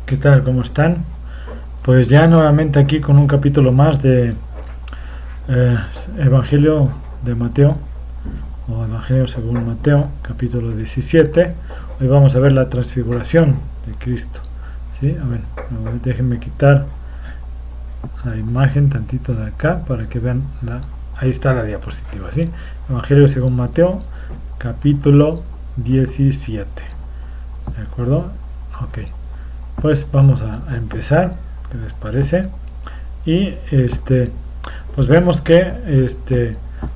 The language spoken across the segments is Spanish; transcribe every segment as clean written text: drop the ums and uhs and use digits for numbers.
¿Qué tal? ¿Cómo están? Pues ya nuevamente aquí con un capítulo más de eh, Evangelio de Mateo, o Evangelio según Mateo, capítulo 17. Hoy vamos a ver la transfiguración de Cristo. ¿Sí? A ver, déjenme quitar la imagen tantito de acá para que vean ahí está la diapositiva. ¿Sí? Evangelio según Mateo, capítulo 17. ¿De acuerdo? Ok. Pues vamos a empezar, ¿qué les parece? Y pues vemos que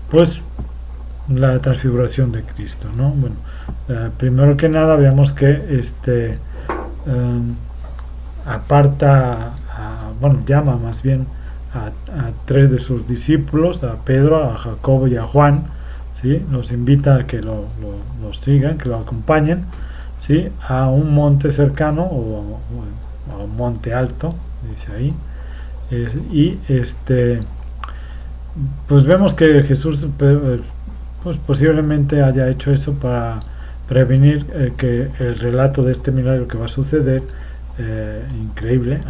pues la transfiguración de Cristo, ¿no? Bueno, primero que nada vemos que aparta, bueno, llama más bien a tres de sus discípulos, a Pedro, a Jacobo y a Juan, ¿sí? Los invita a que los sigan, que lo acompañen, ¿sí? A un monte cercano o a un monte alto, dice ahí, y pues vemos que Jesús pues posiblemente haya hecho eso para prevenir que el relato de este milagro que va a suceder, increíble,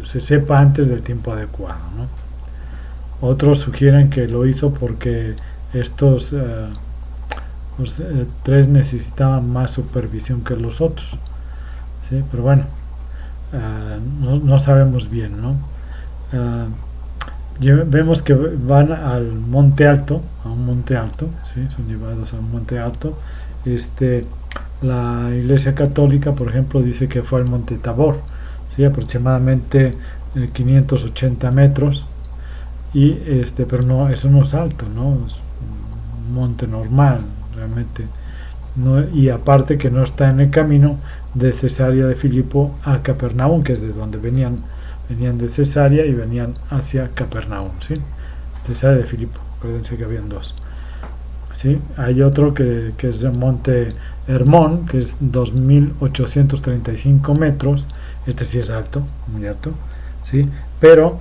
se sepa antes del tiempo adecuado, ¿no? Otros sugieren que lo hizo porque estos tres necesitaban más supervisión que los otros, ¿sí? Pero bueno, no sabemos bien, ¿no? Vemos que van al monte alto, a un monte alto, ¿sí? Son llevados a un monte alto. La Iglesia Católica, por ejemplo, dice que fue al monte Tabor, ¿sí? Aproximadamente 580 metros, y pero no, eso no es alto, ¿no? Es un monte normal, realmente. No, y aparte que no está en el camino de Cesarea de Filipo a Capernaum, que es de donde venían de Cesarea y venían hacia Capernaum, ¿sí? Cesarea de Filipo, acuérdense que habían dos, ¿sí? Hay otro que es el monte Hermón, que es 2835 metros. Este sí es alto, muy alto, ¿sí? Pero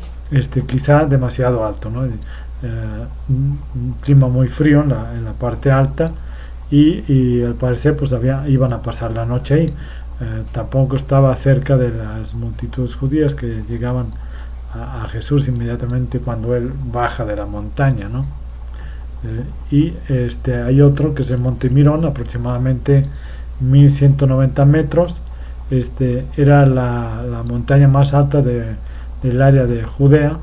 quizá demasiado alto, ¿no? Un clima muy frío en la parte alta, y al parecer pues iban a pasar la noche ahí. Tampoco estaba cerca de las multitudes judías que llegaban a Jesús inmediatamente cuando él baja de la montaña, ¿no? Y hay otro que es el Monte Mirón, aproximadamente 1190 metros. Era la montaña más alta del área de Judea,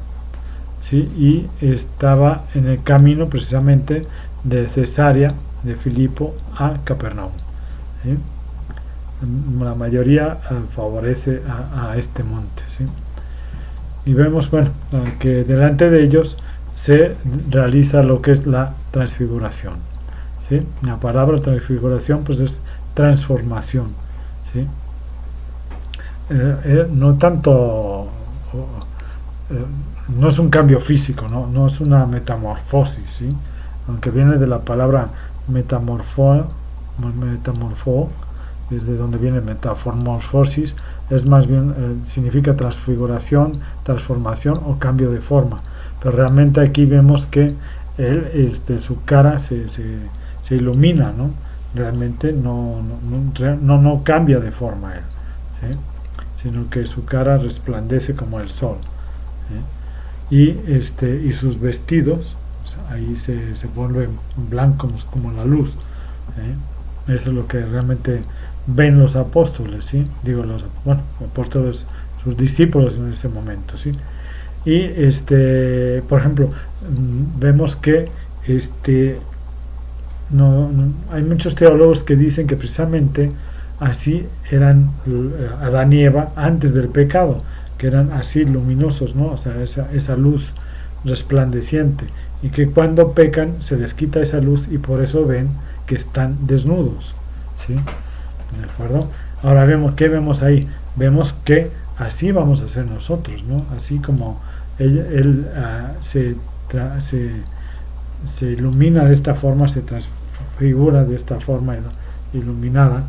¿sí? Y estaba en el camino precisamente de Cesarea de Filipo a Capernaum, ¿sí? La mayoría favorece a este monte, ¿sí? Y vemos, bueno, que delante de ellos se realiza lo que es la transfiguración, ¿sí? La palabra transfiguración pues es transformación, ¿sí? No tanto, no es un cambio físico, no es una metamorfosis, ¿sí? Aunque viene de la palabra metamorfo, es de donde viene metamorfosis, es más bien, significa transfiguración, transformación o cambio de forma. Pero realmente aquí vemos que él, su cara se ilumina, ¿no? Realmente no cambia de forma él, ¿sí? Sino que su cara resplandece como el sol, ¿sí? Y sus vestidos, pues, ahí se vuelven blancos como la luz, ¿sí? Eso es lo que realmente ven los apóstoles, ¿sí? Digo, los apóstoles, sus discípulos en ese momento, ¿sí? Y por ejemplo, vemos que hay muchos teólogos que dicen que precisamente así eran Adán y Eva antes del pecado, que eran así luminosos, ¿no? O sea, esa luz resplandeciente, y que cuando pecan se les quita esa luz y por eso ven que están desnudos, ¿sí? ¿De acuerdo? Ahora ¿qué vemos ahí? Vemos que así vamos a ser nosotros, ¿no? Así como él se ilumina de esta forma, se transfigura de esta forma iluminada,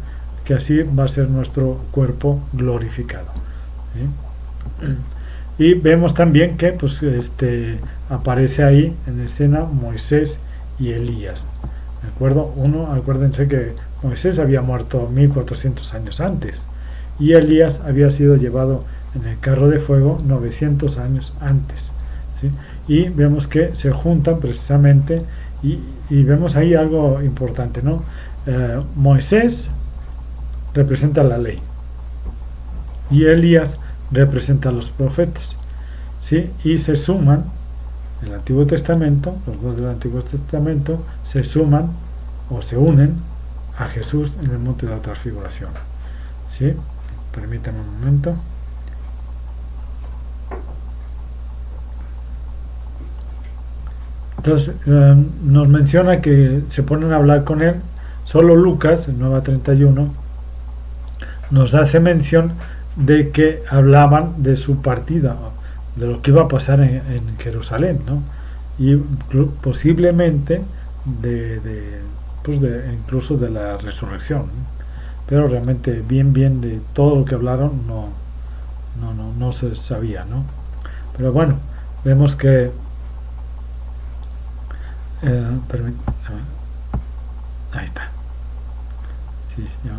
que así va a ser nuestro cuerpo glorificado, ¿sí? Y vemos también que pues aparece ahí en escena Moisés y Elías, ¿de acuerdo? Acuérdense que Moisés había muerto 1400 años antes y Elías había sido llevado en el carro de fuego 900 años antes, ¿sí? Y vemos que se juntan precisamente y vemos ahí algo importante, ¿no? Moisés representa la ley y Elías representa a los profetas, ¿sí? Y se suman el Antiguo Testamento, los dos del Antiguo Testamento se suman o se unen a Jesús en el monte de la transfiguración, ¿sí? Permítanme un momento. Entonces nos menciona que se ponen a hablar con él. Solo Lucas, en 9:31, nos hace mención de que hablaban de su partida, de lo que iba a pasar en Jerusalén, ¿no? Y posiblemente incluso de la resurrección, ¿no? Pero realmente bien de todo lo que hablaron no se sabía, ¿no? Pero bueno, vemos que ahí está. Sí, ya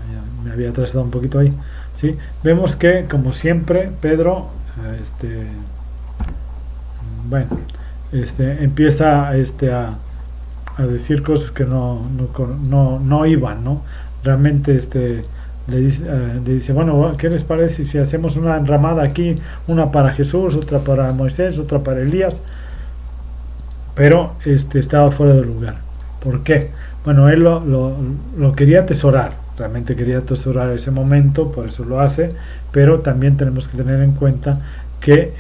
me había atrasado un poquito ahí. Sí, vemos que como siempre Pedro empieza a decir cosas que no iban, ¿no? Realmente le dice, bueno, ¿qué les parece si hacemos una enramada aquí, una para Jesús, otra para Moisés, otra para Elías? Pero estaba fuera de lugar. ¿Por qué? Bueno, él lo quería atesorar, realmente quería atesorar ese momento, por eso lo hace, pero también tenemos que tener en cuenta que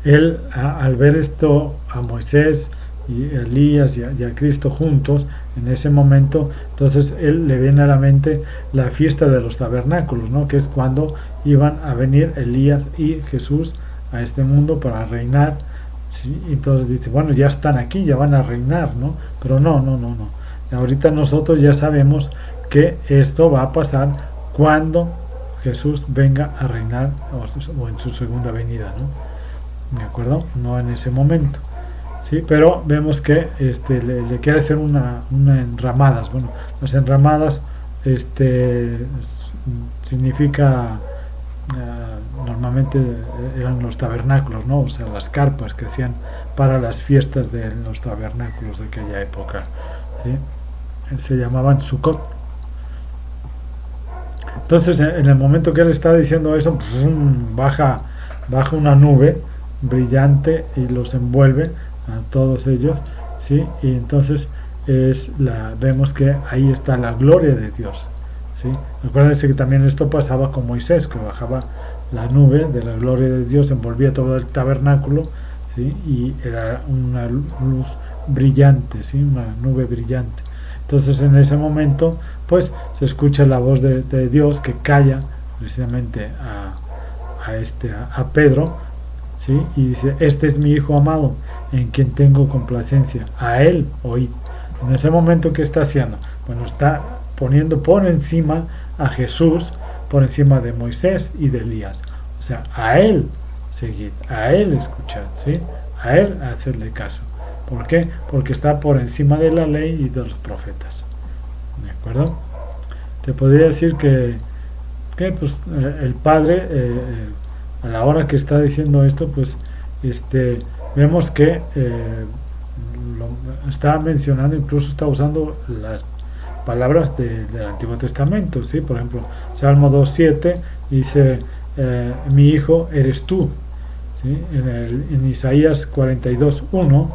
él al ver esto a Moisés y a Elías y a Cristo juntos en ese momento, entonces él le viene a la mente la fiesta de los tabernáculos, ¿no? Que es cuando iban a venir Elías y Jesús a este mundo para reinar. Sí, entonces dice, bueno, ya están aquí, ya van a reinar, ¿no? Pero no. Ahorita nosotros ya sabemos que esto va a pasar cuando Jesús venga a reinar o en su segunda venida, ¿no? ¿De acuerdo? No en ese momento. Sí, pero vemos que le quiere hacer una enramadas. Bueno, las enramadas significa normalmente eran los tabernáculos, ¿no? O sea, las carpas que hacían para las fiestas de los tabernáculos de aquella época, ¿sí? Se llamaban Sukkot. Entonces, en el momento que él está diciendo eso, baja una nube brillante y los envuelve a todos ellos, ¿sí? Y entonces vemos que ahí está la gloria de Dios, ¿sí? Acuérdense que también esto pasaba con Moisés, que bajaba la nube de la gloria de Dios, envolvía todo el tabernáculo, ¿sí? Y era una luz brillante, ¿sí? Una nube brillante. Entonces en ese momento pues se escucha la voz de Dios que calla precisamente a Pedro, ¿sí? Y dice, este es mi hijo amado en quien tengo complacencia, a él oíd. En ese momento, ¿qué está haciendo? Bueno, está poniendo por encima a Jesús, por encima de Moisés y de Elías. O sea, a él seguid, a él escuchad, ¿sí? A él hacerle caso. ¿Por qué? Porque está por encima de la ley y de los profetas. ¿De acuerdo? Te podría decir que pues, el Padre, a la hora que está diciendo esto, pues vemos que lo está mencionando, incluso está usando las palabras del Antiguo Testamento, ¿sí? Por ejemplo, Salmo 2:7 dice, mi hijo eres tú, ¿sí? En Isaías 42:1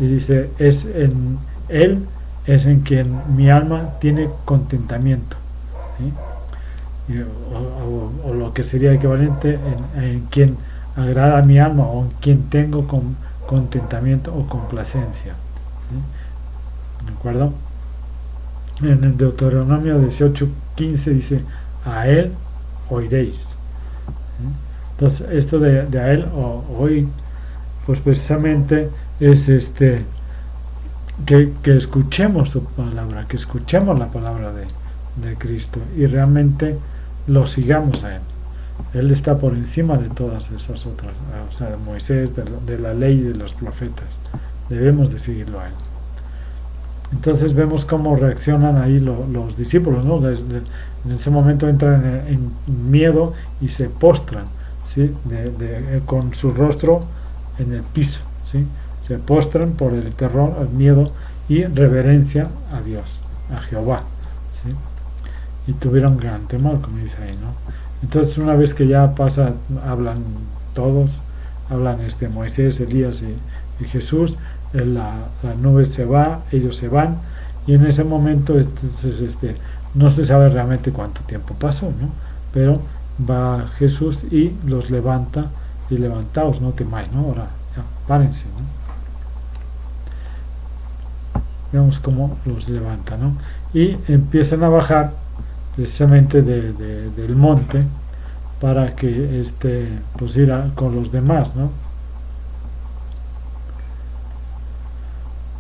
y dice, él es en quien mi alma tiene contentamiento, ¿sí? O lo que sería equivalente en quien agrada a mi alma o en quien tengo contentamiento o complacencia, ¿sí? ¿De acuerdo? En el Deuteronomio 18:15 dice, a él oiréis, ¿sí? Entonces esto de a él oír, pues precisamente es que escuchemos su palabra, que escuchemos la palabra de Cristo y realmente lo sigamos a él. Él está por encima de todas esas otras, o sea, de Moisés, de la ley y de los profetas. Debemos de seguirlo a él. Entonces vemos cómo reaccionan ahí los discípulos, ¿no? En ese momento entran en miedo y se postran, ¿sí? Con su rostro en el piso, ¿sí? Se postran por el terror, el miedo y reverencia a Dios, a Jehová, ¿sí? Y tuvieron gran temor, como dice ahí, ¿no? Entonces una vez que ya pasa, hablan todos, hablan Moisés, Elías y Jesús, la nube se va, ellos se van, y en ese momento entonces no se sabe realmente cuánto tiempo pasó, ¿no? Pero va Jesús y los levanta, y levantaos, no temáis, ¿no? Ahora ya, párense, ¿no? Vemos cómo los levanta, ¿no? Y empiezan a bajar precisamente del monte para que pues ir con los demás, ¿no?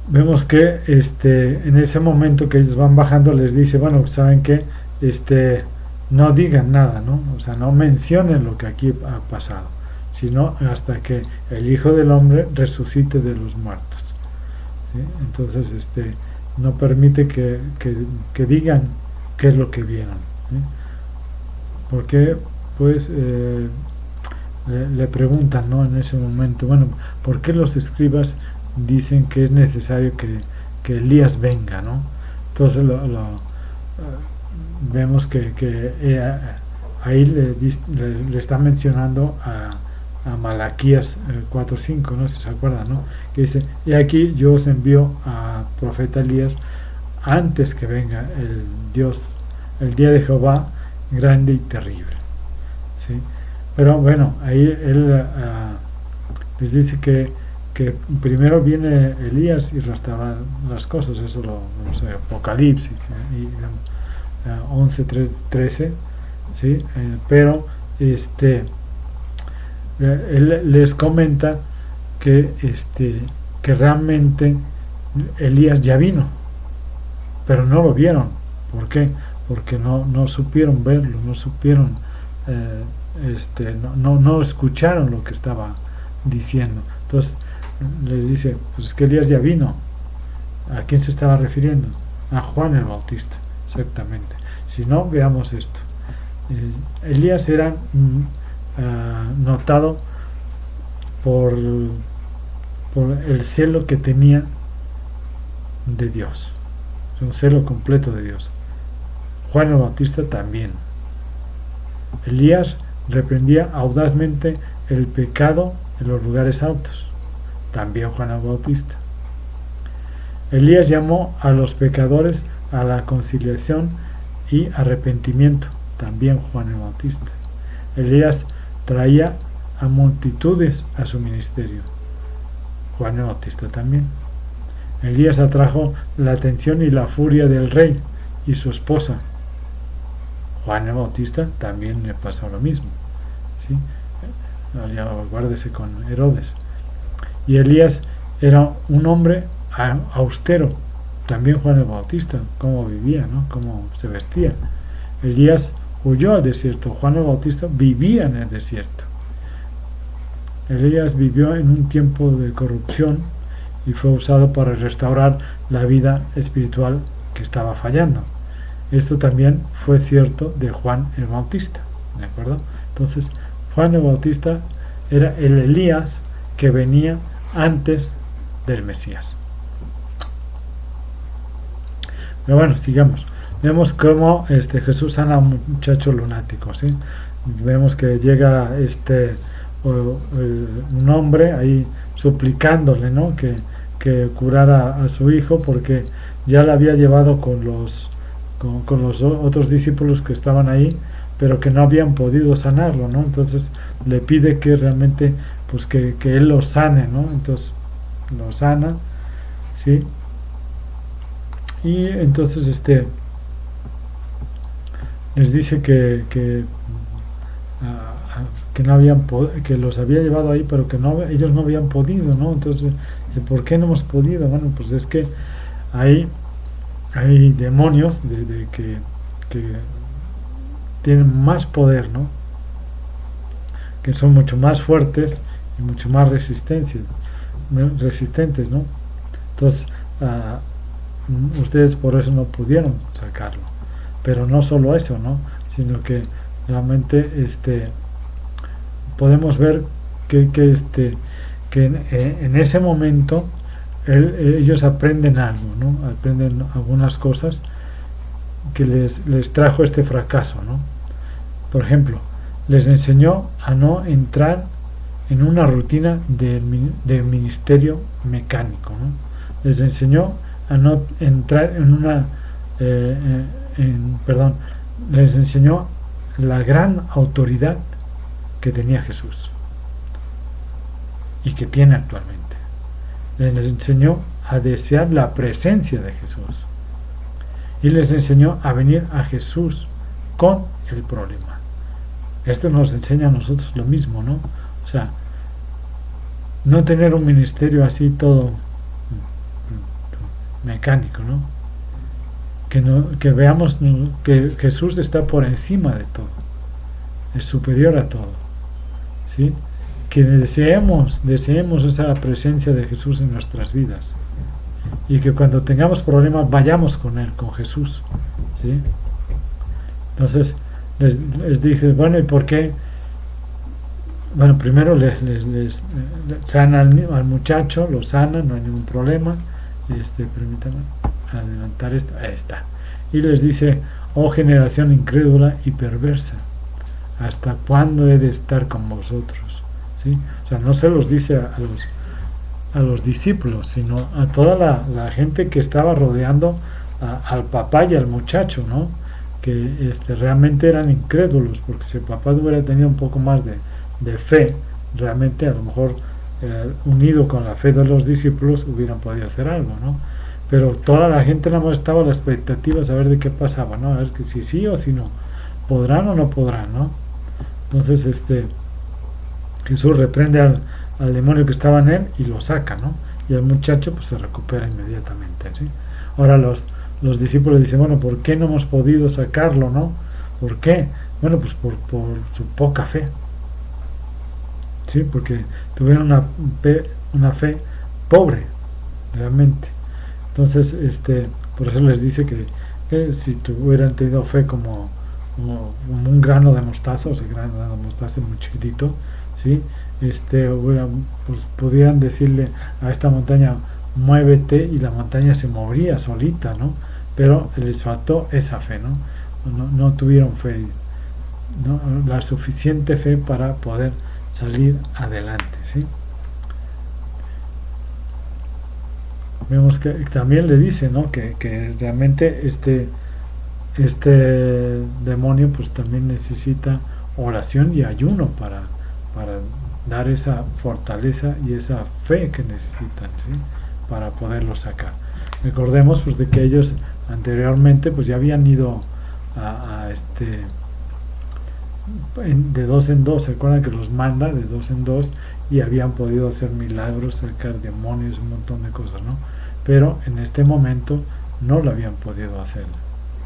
Vemos que en ese momento que ellos van bajando les dice, bueno, saben que no digan nada, ¿no? O sea, no mencionen lo que aquí ha pasado, sino hasta que el Hijo del Hombre resucite de los muertos, ¿sí? Entonces no permite que digan qué es lo que vieron, ¿sí? Porque pues le preguntan, ¿no? En ese momento, bueno, ¿por qué los escribas dicen que es necesario que Elías venga, ¿no? Entonces vemos que ahí le está mencionando a Malaquías 4:5, no sé si se acuerdan, ¿no? Que dice, y aquí yo os envío a profeta Elías antes que venga el día de Jehová grande y terrible, ¿sí? Pero bueno, ahí él les dice que primero viene Elías y restaura las cosas, eso no sé, Apocalipsis y 11:13, ¿sí? Pero él les comenta que que realmente Elías ya vino, pero no lo vieron. ¿Por qué? Porque no supieron verlo, no supieron no escucharon lo que estaba diciendo. Entonces les dice, pues es que Elías ya vino. ¿A quién se estaba refiriendo? A Juan el Bautista, exactamente. Si no, veamos esto. Elías era notado por el celo que tenía de Dios, un celo completo de Dios. Juan el Bautista también. Elías reprendía audazmente el pecado en los lugares altos, también Juan el Bautista. Elías llamó a los pecadores a la conciliación y arrepentimiento, también Juan el Bautista. Elías traía a multitudes a su ministerio, Juan el Bautista también. Elías atrajo la atención y la furia del rey y su esposa, Juan el Bautista también le pasó lo mismo, ¿sí? Ya guárdese con Herodes. Y Elías era un hombre austero, también Juan el Bautista, cómo vivía, ¿no? Cómo se vestía. Elías huyó al desierto, Juan el Bautista vivía en el desierto. Elías vivió en un tiempo de corrupción y fue usado para restaurar la vida espiritual que estaba fallando. Esto también fue cierto de Juan el Bautista, ¿de acuerdo? Entonces, Juan el Bautista era el Elías que venía antes del Mesías. Pero bueno, sigamos. Vemos cómo Jesús sana a un muchacho lunático, ¿sí? Vemos que llega un hombre ahí suplicándole, ¿no? Que curara a su hijo, porque ya le había llevado con los otros discípulos que estaban ahí, pero que no habían podido sanarlo, ¿no? Entonces le pide que realmente pues que él lo sane, ¿no? Entonces lo sana, ¿sí? Y entonces les dice que no habían que los había llevado ahí, pero que ellos no habían podido, ¿no? Entonces dice, ¿por qué no hemos podido? Bueno, pues es que hay demonios que tienen más poder, ¿no? Que son mucho más fuertes y mucho más resistentes, ¿no? Entonces ustedes por eso no pudieron sacarlo. Pero no solo eso, ¿no? Sino que realmente podemos ver que en ese momento ellos aprenden algo, ¿no? Aprenden algunas cosas que les trajo este fracaso, ¿no? Por ejemplo, les enseñó a no entrar en una rutina de ministerio mecánico, ¿no? Les enseñó a no entrar en una les enseñó la gran autoridad que tenía Jesús y que tiene actualmente. Les enseñó a desear la presencia de Jesús y les enseñó a venir a Jesús con el problema. Esto nos enseña a nosotros lo mismo, ¿no? O sea, no tener un ministerio así todo mecánico, ¿no? Que veamos que Jesús está por encima de todo, es superior a todo, ¿sí? Que deseemos esa presencia de Jesús en nuestras vidas y que cuando tengamos problemas vayamos con él, con Jesús, ¿sí? Entonces les dije, bueno, ¿y por qué? Bueno, primero les sana al muchacho, lo sana, no hay ningún problema. Permítanme adelantar esto, ahí está. Y les dice, oh generación incrédula y perversa, ¿hasta cuándo he de estar con vosotros? ¿Sí? O sea, no se los dice a los discípulos, sino a toda la gente que estaba rodeando al papá y al muchacho, ¿no? Que realmente eran incrédulos, porque si el papá hubiera tenido un poco más de fe, realmente a lo mejor unido con la fe de los discípulos hubieran podido hacer algo, ¿no? Pero toda la gente nada más estaba a la expectativa de saber de qué pasaba, ¿no? A ver que si sí o si no, podrán o no podrán, ¿no? Entonces Jesús reprende al demonio que estaba en él y lo saca, ¿no? Y el muchacho pues se recupera inmediatamente, ¿sí? Ahora los discípulos dicen, bueno, ¿por qué no hemos podido sacarlo, no? ¿Por qué? Bueno, pues por su poca fe, ¿sí? Porque tuvieron una fe pobre, realmente. Entonces, por eso les dice que si tuvieran tenido fe como un grano de mostaza, o sea, grano de mostaza muy chiquitito, ¿sí? Pues pudieran decirle a esta montaña, muévete, y la montaña se movería solita, ¿no? Pero les faltó esa fe, ¿no? No tuvieron fe, ¿no? La suficiente fe para poder salir adelante, ¿sí? Vemos que también le dice, ¿no? que realmente este demonio pues también necesita oración y ayuno para dar esa fortaleza y esa fe que necesitan, ¿sí? Para poderlo sacar. Recordemos pues de que ellos anteriormente pues ya habían ido de dos en dos, se acuerdan que los manda de dos en dos y habían podido hacer milagros, sacar demonios, un montón de cosas, ¿no? Pero en este momento no lo habían podido hacer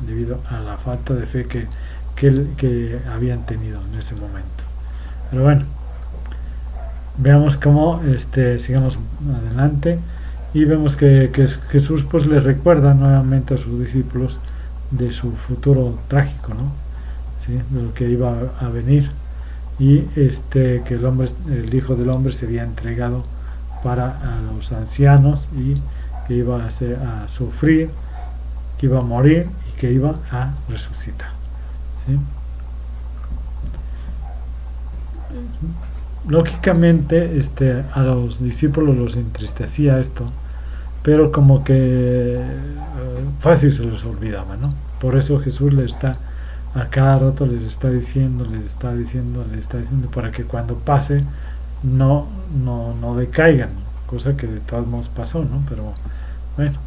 debido a la falta de fe que habían tenido en ese momento. Pero bueno, veamos cómo sigamos adelante y vemos que Jesús pues le recuerda nuevamente a sus discípulos de su futuro trágico, ¿no? ¿Sí? De lo que iba a venir, y que el Hijo del Hombre se había entregado para a los ancianos y que iba a sufrir, que iba a morir y que iba a resucitar, ¿sí? Lógicamente a los discípulos los entristecía esto, pero como que fácil se les olvidaba, ¿no? Por eso Jesús a cada rato les está diciendo para que cuando pase no decaigan, cosa que de todos modos pasó, ¿no? Pero bueno,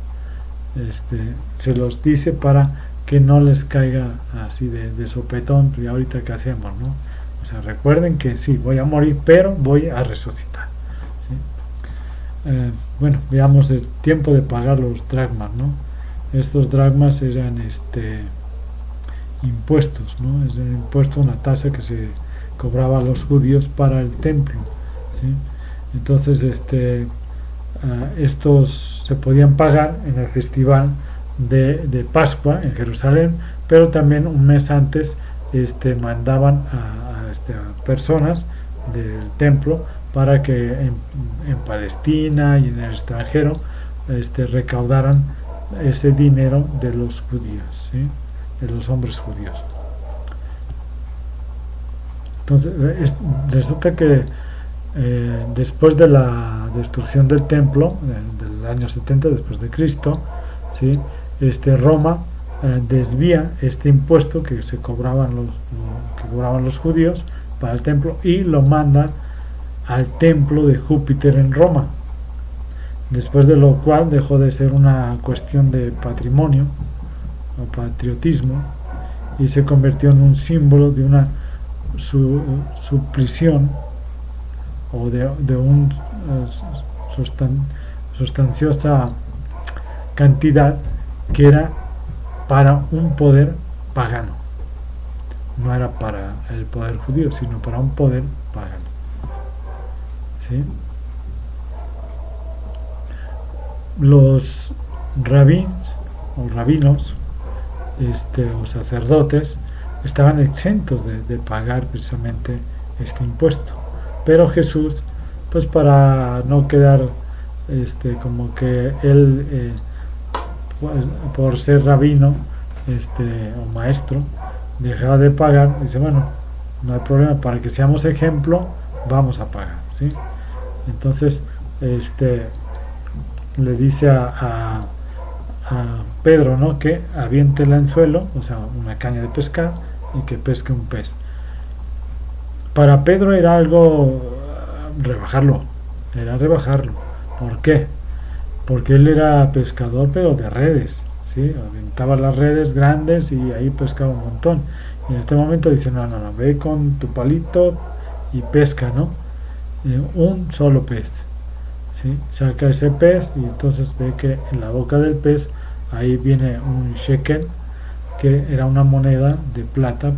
se los dice para que no les caiga así de sopetón, y ahorita qué hacemos, ¿no? O sea, recuerden que sí, voy a morir, pero voy a resucitar, ¿sí? Bueno, veamos el tiempo de pagar los dracmas, ¿no? Estos dracmas eran impuestos, ¿no? Es un impuesto, una tasa que se cobraba a los judíos para el templo, ¿sí? Entonces estos se podían pagar en el festival de Pascua en Jerusalén, pero también un mes antes mandaban a personas del templo para que en Palestina y en el extranjero recaudaran ese dinero de los judíos, ¿sí? De los hombres judíos. Entonces resulta que después de la destrucción del templo del año 70 después de Cristo, ¿sí? Roma desvía este impuesto que cobraban los judíos para el templo y lo manda al templo de Júpiter en Roma, después de lo cual dejó de ser una cuestión de patrimonio o patriotismo y se convirtió en un símbolo de una supresión o de un sustanciosa cantidad que era para un poder pagano, no era para el poder judío, sino para un poder pagano, ¿sí? Los rabinos o sacerdotes estaban exentos de pagar precisamente este impuesto, pero Jesús, pues para no quedar como que él pues, por ser rabino o maestro dejaba de pagar, dice bueno, no hay problema, para que seamos ejemplo vamos a pagar, ¿sí? Entonces le dice a Pedro, ¿no?, que aviente el anzuelo, o sea, una caña de pescar, y que pesque un pez. Para Pedro era algo rebajarlo. ¿Por qué? Porque él era pescador, pero de redes, ¿sí? Aventaba las redes grandes y ahí pescaba un montón. Y en este momento dice, no, ve con tu palito y pesca, ¿no? Un solo pez, ¿sí? Saca ese pez y entonces ve que en la boca del pez ahí viene un shekel, que era una moneda de plata,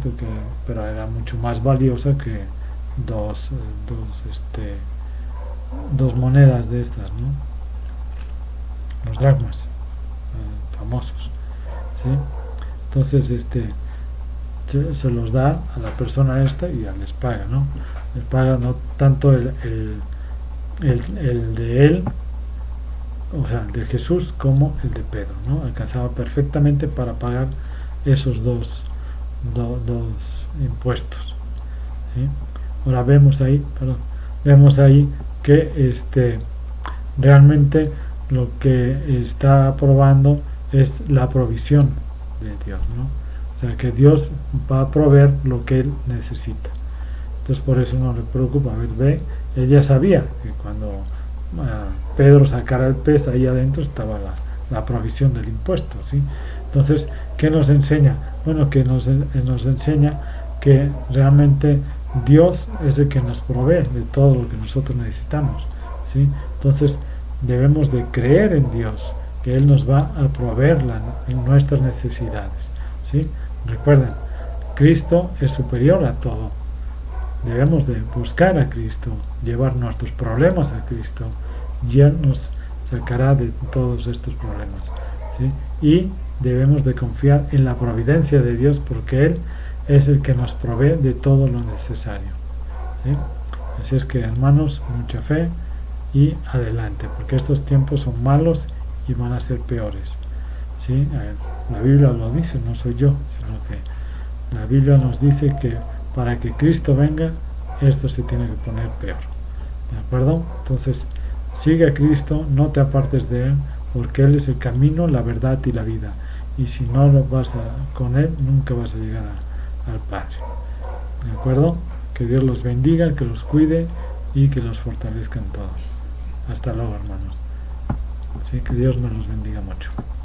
pero era mucho más valiosa que dos monedas de estas, ¿no? Los dracmas famosos, ¿sí? Entonces se los da a la persona esta y ya les paga, ¿no? Les paga no tanto el de él, o sea, el de Jesús, como el de Pedro, ¿no? Alcanzaba perfectamente para pagar esos dos impuestos, ¿sí? Ahora vemos ahí que realmente lo que está aprobando es la provisión de Dios, ¿no? O sea, que Dios va a proveer lo que él necesita. Entonces por eso no le preocupa. A ver, ve, él ya sabía que cuando Pedro sacara el pez, ahí adentro estaba la provisión del impuesto, ¿sí? Entonces, ¿qué nos enseña? Bueno, que nos enseña que realmente Dios es el que nos provee de todo lo que nosotros necesitamos, ¿sí? Entonces debemos de creer en Dios, que Él nos va a proveer en nuestras necesidades, ¿sí? Recuerden, Cristo es superior a todo. Debemos de buscar a Cristo, llevar nuestros problemas a Cristo, y Él nos sacará de todos estos problemas, ¿sí? Y debemos de confiar en la providencia de Dios, porque Él es el que nos provee de todo lo necesario, ¿sí? Así es que, hermanos, mucha fe y adelante, porque estos tiempos son malos y van a ser peores, ¿sí? La Biblia lo dice, no soy yo, sino que la Biblia nos dice que para que Cristo venga, esto se tiene que poner peor, ¿de acuerdo? Entonces, sigue a Cristo, no te apartes de Él, porque Él es el camino, la verdad y la vida, y si no lo vas con Él, nunca vas a llegar al Padre, ¿de acuerdo? Que Dios los bendiga, que los cuide y que los fortalezca en todo. Hasta luego, hermanos. Sí, que Dios me los bendiga mucho.